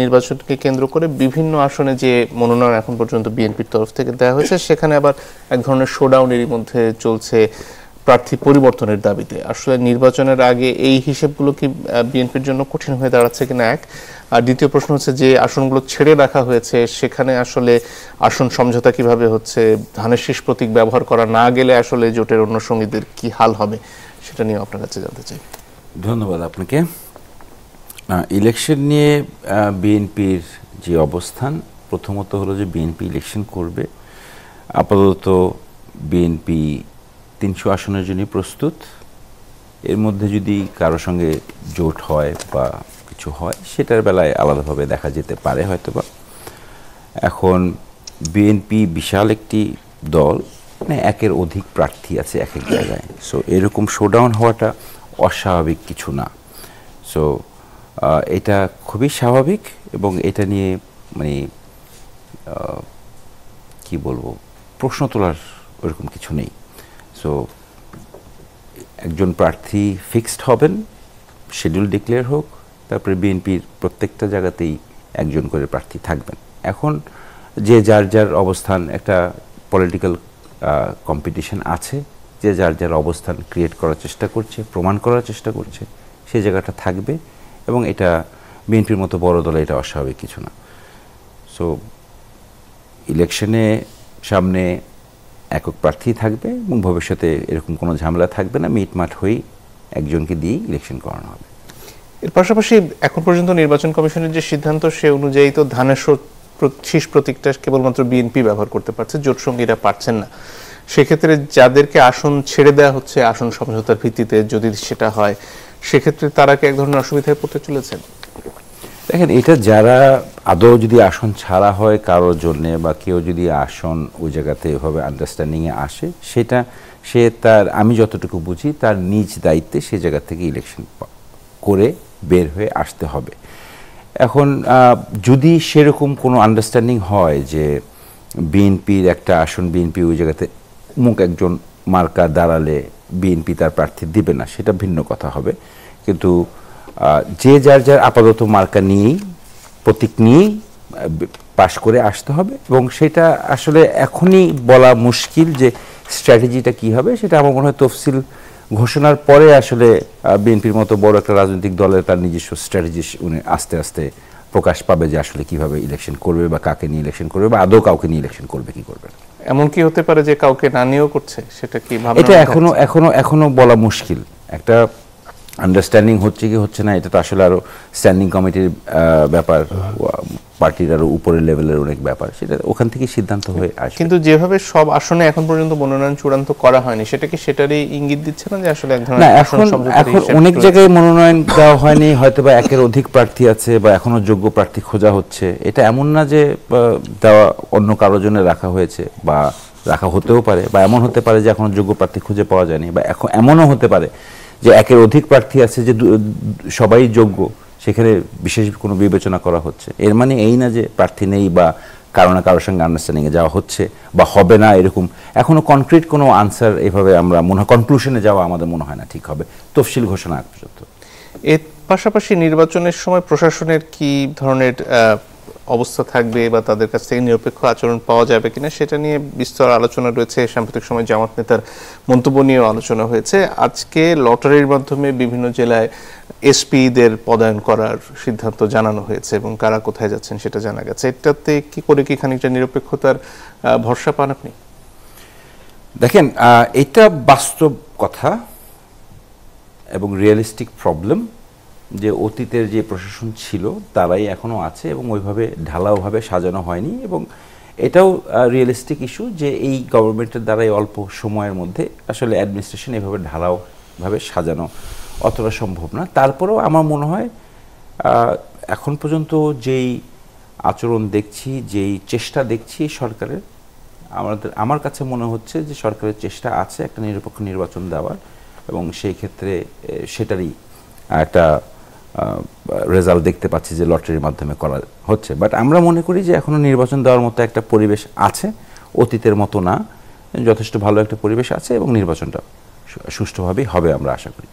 নির্বাচনকে কেন্দ্র করে বিভিন্ন আসনে যে মনোনয়ন এখন পর্যন্ত বিএনপির তরফ থেকে দেওয়া হয়েছে সেখানে আবার এক ধরনের শোডাউনেরই মধ্যে চলছে প্রার্থী পরিবর্তনের দাবিতে। আসলে নির্বাচনের আগে এই হিসেবগুলো কি বিএনপির জন্য কঠিন হয়ে দাঁড়াচ্ছে কিনা এক, আর দ্বিতীয় প্রশ্ন হচ্ছে যে আসনগুলো ছেড়ে রাখা হয়েছে সেখানে আসলে আসন সমঝোতা কিভাবে হচ্ছে, ধানের শীষ প্রতীক ব্যবহার করা না গেলে আসলে জোটের অন্য সঙ্গীদের কি হাল হবে সেটা নিয়ে আপনার কাছে জানতে চাই। ধন্যবাদ আপনাকে। ইলেকশন নিয়ে বিএনপির যে অবস্থান, প্রথমত হলো যে বিএনপি ইলেকশন করবে। আপাতত বিএনপি ৩০০ আসনের জন্য প্রস্তুত। এর মধ্যে যদি কারো সঙ্গে জোট হয় বা কিছু হয় সেটার বেলায় আলাদাভাবে দেখা যেতে পারে হয়তোবা। এখন বিএনপি বিশাল একটি দল, মানে একের অধিক প্রার্থী আছে এক এক জায়গায়। সো এরকম শোডাউন হওয়াটা অস্বাভাবিক কিছু না। সো এটা খুবই স্বাভাবিক এবং এটা নিয়ে মানে কি বলবো, প্রশ্ন তোলার ওরকম কিছু নেই। সো একজন প্রার্থী ফিক্সড হবেন, শিডিউল ডিক্লেয়ার হোক, তারপরে বিএনপির প্রত্যেকটা জায়গাতেই একজন করে প্রার্থী থাকবেন। এখন যে যার যার অবস্থান, একটা পলিটিক্যাল কম্পিটিশন আছে, যে যার যার অবস্থান ক্রিয়েট করার চেষ্টা করছে, প্রমাণ করার চেষ্টা করছে, সেই জায়গাটা থাকবে এবং এটা বিএনপির মতো বড় দলে এটা অস্বাভাবিক কিছু না। সো ইলেকশনে সামনে একক প্রার্থী থাকবে এবং ভবিষ্যতে এরকম কোনো ঝামেলা থাকবে না, মিটমাট হয়েই একজনকে দিয়েই ইলেকশন করানো হবে। এর পাশাপাশি এখন পর্যন্ত নির্বাচন কমিশনের যে সিদ্ধান্ত সে অনুযায়ী তো ধানের শীষ প্রতীকটা কেবলমাত্র বিএনপি ব্যবহার করতে পারছে, জোট সঙ্গীরা পারছেন না। সেক্ষেত্রে যাদেরকে আসন ছেড়ে দেওয়া হচ্ছে আসন সমঝোতার ভিত্তিতে, যদি সেটা হয় সেক্ষেত্রে তারা কি এক ধরনের অসুবিধায় পড়তে চলেছেন? দেখেন, এটা যারা আদৌ যদি আসন ছাড়া হয় কারোর জন্যে বা কেউ যদি আসন ওই জায়গাতে এভাবে আন্ডারস্ট্যান্ডিংয়ে আসে, সেটা সে তার, আমি যতটুকু বুঝি, তার নিজ দায়িত্বে সে জায়গা থেকে ইলেকশন করে বের হয়ে আসতে হবে। এখন যদি সেরকম কোনো আন্ডারস্ট্যান্ডিং হয় যে বিএনপির একটা আসন বিএনপি ওই জায়গাতে অমুক একজন মার্কা দাঁড়ালে বিএনপি তার প্রার্থী দিবে না, সেটা ভিন্ন কথা হবে। কিন্তু যে যার যার আপাতত মার্কা নিয়েই, প্রতীক নিয়েই পাশ করে আসতে হবে এবং সেটা আসলে এখনই বলা মুশকিল যে স্ট্র্যাটেজিটা কী হবে। সেটা আমার মনে হয় তফসিল ঘোষণার পরে আসলে বিএনপির মতো বড় একটা রাজনৈতিক দলের তার নিজস্ব স্ট্র্যাটেজি উনি আস্তে আস্তে প্রকাশ পাবে যে আসলে কিভাবে ইলেকশন করবে বা কাকে নিয়ে ইলেকশন করবে বা আদৌ কাউকে নিয়ে ইলেকশন করবে কি করবে। এমন কি হতে পারে যে কাউকে না নিয়েও করছে, সেটা কি ভাবনা? এটা এখনো বলা মুশকিল। একটা আন্ডারস্ট্যান্ডিং হচ্ছে কি হচ্ছে না, এটা তো আসলে আরো স্ট্যান্ডিং কমিটির ব্যাপার, পার্টির আরো উপরের লেভেলের অনেক ব্যাপার, সেটা ওখান থেকে সিদ্ধান্ত হয়ে আসে। কিন্তু যেভাবে সব আসনে এখন পর্যন্ত মনোনয়ন চূড়ান্ত করা হয়নি, সেটা কি সেটারই ইঙ্গিত দিচ্ছে না যে আসলে এক ধরনের এখন অনেক জায়গায় মনোনয়ন দেওয়া হয়নি, হয়তো বা একের অধিক প্রার্থী আছে বা এখনো যোগ্য প্রার্থী খোঁজা হচ্ছে। এটা এমন না যে দেওয়া অন্য কারোর জন্য রাখা হয়েছে বা রাখা হতেও পারে, বা এমন হতে পারে যে এখনো যোগ্য প্রার্থী খুঁজে পাওয়া যায়নি, বা এখন এমনও হতে পারে যে একের অধিক প্রার্থী আছে যে সবাই যোগ্য, সেখানে বিশেষ কোনো বিবেচনা করা হচ্ছে। এর মানে এই না যে প্রার্থী নেই বা কারো না কারোর সঙ্গে আন্ডারস্ট্যান্ডিংয়ে যাওয়া হচ্ছে বা হবে না, এরকম এখনো কনক্রিট কোনো আনসার এভাবে আমরা মনে হয় কনক্লুশনে যাওয়া আমাদের মনে হয় না ঠিক হবে তফসিল ঘোষণা আগ পর্যন্ত। এর পাশাপাশি নির্বাচনের সময় প্রশাসনের কি ধরনের অবস্থা থাকবে বা তাদের কাছ থেকে নিরপেক্ষ আচরণ পাওয়া যাবে কিনা সেটা নিয়ে বিস্তর আলোচনা রয়েছে। সাম্প্রতিক সময় জামাত নেতার মন্তব্য নিয়েও আলোচনা হয়েছে। আজকে লটারির মাধ্যমে বিভিন্ন জেলায় এসপিদের পদায়ন করার সিদ্ধান্ত জানানো হয়েছে এবং কারা কোথায় যাচ্ছেন সেটা জানা গেছে। এটাতে কি করে কি খানিকটা নিরপেক্ষতার ভরসা পান আপনি? দেখেন, এটা বাস্তব কথা এবং রিয়েলিস্টিক প্রবলেম যে অতীতের যে প্রশাসন ছিল তারাই এখনো আছে এবং ওইভাবে ঢালাওভাবে সাজানো হয়নি, এবং এটাও রিয়েলিস্টিক ইস্যু যে এই গভর্নমেন্টের দ্বারাই অল্প সময়ের মধ্যে আসলে অ্যাডমিনিস্ট্রেশন এভাবে ঢালাওভাবে সাজানো অতটা সম্ভব না। তারপরেও আমার মনে হয় এখন পর্যন্ত যেই আচরণ দেখছি, যেই চেষ্টা দেখছি সরকারের, আমার কাছে মনে হচ্ছে যে সরকারের চেষ্টা আছে একটা নিরপেক্ষ নির্বাচন দেওয়ার, এবং সেই ক্ষেত্রে সেটারই একটা রেজাল্ট দেখতে পাচ্ছি যে লটারির মাধ্যমে করা হচ্ছে। বাট আমরা মনে করি যে এখনো নির্বাচন দেওয়ার মতো একটা পরিবেশ আছে, অতীতের মতো না, যথেষ্ট ভালো একটা পরিবেশ আছে এবং নির্বাচনটা সুষ্ঠুভাবেই হবে আমরা আশা করি।